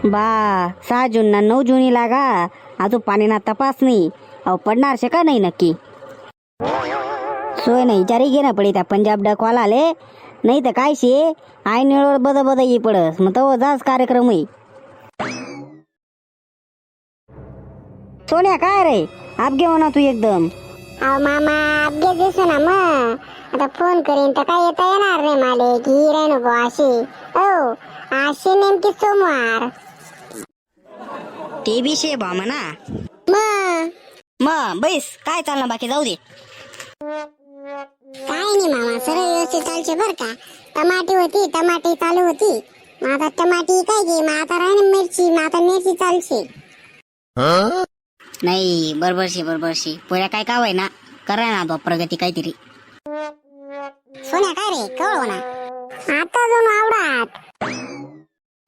बा 6 जून 9 जून लागा अजून पाणीना तपास नाही. अहो पडणार शे का नाही नक्की सोय नाही विचारी घे ना पडी त्या पंजाब डकवाला आले नाही तर काय शे आय निळवर बद ये पडस मग तो जाच कार्यक्रम होई. सोन्या काय रे आप घे म्हणा तू एकदम. अहो मामा अपघे दिसू ना मग आता फोन करीन तर काय येता येणार रे माले की रे नको अशी. ओ अशी नेमकी सोमवार ते बी शे बा म्हणा मग बैस काय चालणार बाकी जाऊ दे. काय नाही मामा सर्व व्यवस्थित चालचे बर का. टमाटी चालू होती मग आता टमाटी काय घे मग आता राहिली मिरची मग आता मिरची चालશે. नाही बरोबर शे पुऱ्या काय काय ना करा ना तो प्रगती काहीतरी. सोन्या काय रे कळ हो ना आता जाऊन आवडात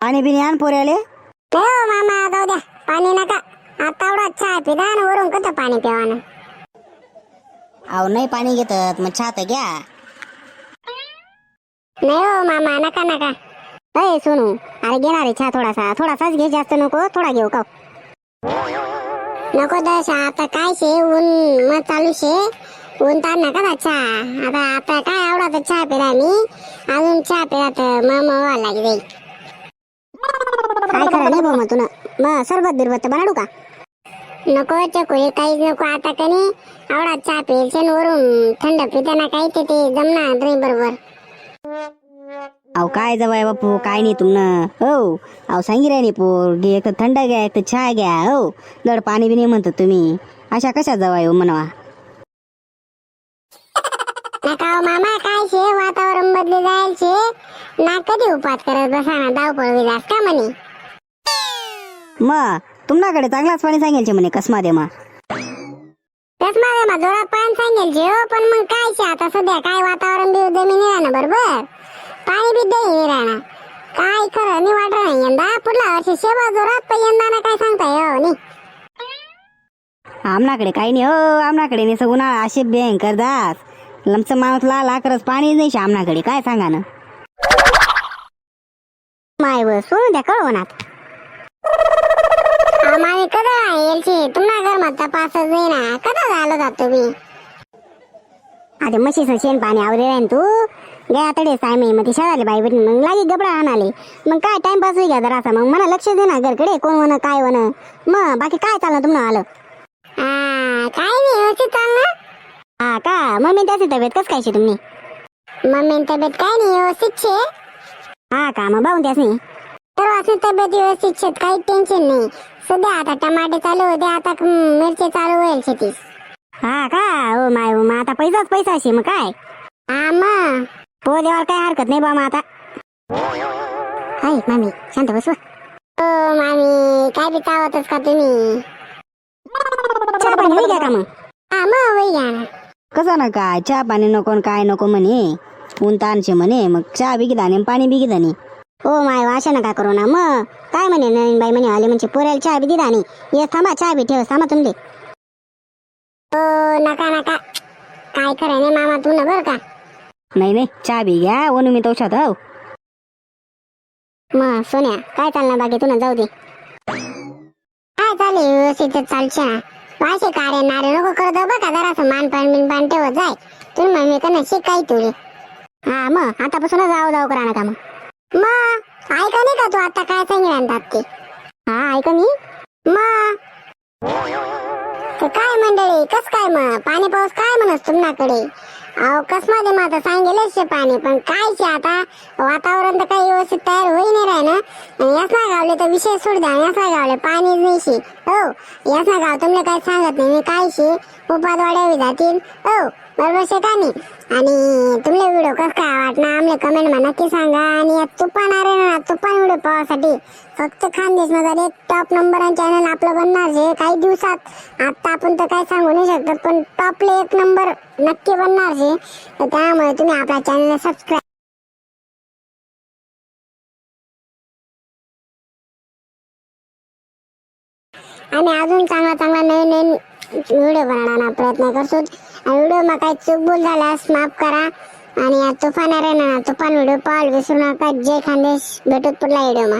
पाणी बिनी आण पोऱ्याले. हो मामा जाऊ द्या पाणी नका आता आवडा चहा पिदा आणि वरून कसं पाणी प्यावानं. अहो नाही पाणी घेतात मग चहा तर घ्या. नाही हो मामा नका अय सोनू अरे घेणार आहे चहा थोडासाच घे जास्त नको थोडा घेऊ का नको दश आता काय शे ऊन मग चालू शे ऊन तार नका चहा आता काय आवडा चहा पिला मी अजून चहा पिला तर मग लागेल काय खरं नाही भाऊ मग तुला मग सरबत बिरबत बनाडू का नको चकोळी काहीच नको आता कनी आवडा चहा पेल वरून थंड पिताना काही ते जमणार नाही बरोबर. अहो काय जवाय बापू काय नाही तुमनं हो अहो सांगी राही पोर घे एक थंड घ्या एक चहा घ्या हो जड पाणी बी नाही म्हणतो तुम्ही अशा कशा जवाय हो म्हणवा. नका मामा काय शे वातावरण बदले जाईल शे ना कधी उपास करत बसा ना धावपळ विलास का म्हणे. मग तुमच्याकडे चांगलाच पाणी सांगेल म्हणे कसमा दे मग जोरात पाणी सांगेल जे हो पण मग काय शे आता सध्या काय वातावरण बी जमीन राहणार बरोबर पाणी बी दही राहणार काय खरं नाही वाटत नाही यंदा पुढल्या वर्षी शेवा जोरात पण यंदा ना काय सांगताय हो नाही. आमनाकडे काही नाही हो आमनाकडे नाही सगुण असे भयंकर दास लमच माणूस लाकरच पाणी नाही शे आमनाकडे काय सांगा ना. माय व सोनू द्या कळवणात आम्हाला कदा येलचे तुम्हा घर मग तपासच नाही ना कदा झालं जात तुम्ही आता म्हशीचं शेण पाणी आवरे राहीन तू गे आतडे साय मी मग ती शाळाले बाई भेटून मग लागी गबडा आणाले मग काय टाइमपास होई घ्या जरासा मग मला लक्ष दे ना घरकडे कोण होणं काय होणं मग बाकी काय चाललं तुम्हाला आलं. काय नाही व्यवस्थित चालणार. हा का मम्मी त्याची तब्येत कस काय तुम्ही मम्मी तब्येत काय नाही व्यवस्थित छे. हा का मग बाहून त्याच नाही तर तब्येत व्यवस्थित शेत काही टेन्शन नाही सध्या आता टमाटे चालू होते आता मिरची चालू होईल शेती. हा का हो माय मग आता पैसा शे मग काय. हा मग हो देवाला काय हरकत नाही बा मग आता. हाय मामी शांत बसवा. हो मामी काय बी चावतच का तुम्ही चहा पाणी होई घ्या का मग. हा मग होई घ्या ना कसं ना काय चहा पाणी नको काय नको म्हणे ऊन ताणशे म्हणे मग चहा बिगी दाणे पाणी बिगी दाणे. हो माय अशा नका करू ना मग काय म्हणे नवीन बाई म्हणे आले म्हणजे पोऱ्याला चहा बी दिला नाही ये थांबा चहा बी ठेव थांबा तुमले. हो नका काय खरं नाही मामा तू ना बर का. नाही चहा बी घ्या वनू मी तोशात हो. मग सोन्या काय चालणार बाकी तू ना जाऊ दे काय चालेल व्यवस्थित चालશે ना असे कार्य नारे नको करत बघा जरासं मानपान ठेवत जाय तुम्ही मम्मी का नशी काय तुझे. हा मग आतापासूनच जाऊ करा नका मग ऐका नाही का तू आता काय सांगितलं ते. हा ऐका मी मग काय मंडळी कस काय मग पाणी पाऊस काय म्हणस तुमच्याकडे. अहो कस मध्ये माझं सांगेलच शे पाणी पण काय शे आता वातावरण तर काही व्यवस्थित तयार होई नाही राह ना यासना गावले तर विषय सोड द्या यासना गावले पाणीच नाही शे हो यासना गाव तुमले काही सांगत नाही मी काय शे उपाद वाढावी जातील हो बरोबर शे का नाही. आणि तुमले व्हिडिओ कस काय वाटणार आमले कमेंट मध्ये नक्की सांगा आणि या तुफान व्हिडिओ पाहासाठी फक्त खानदेश मध्ये एक टॉप नंबर चॅनल आपलं बनणार आहे काही दिवसात. आता आपण तर काय सांगू नाही शकत पण टॉपले 1 नंबर नक्की बनणार आहे तर त्यामुळे तुम्ही आपल्या चॅनलला सबस्क्राईब आणि अजून चांगला नवीन व्हिडिओ बनवण्याचा प्रयत्न करतो. व्हिडिओ मा काही चूक बोल झाल्यास माफ करा आणि या तुफान व्हिडिओ पाहाल विसरू नका. जय खानदेश भेटूत पुढल्या व्हिडिओ मा.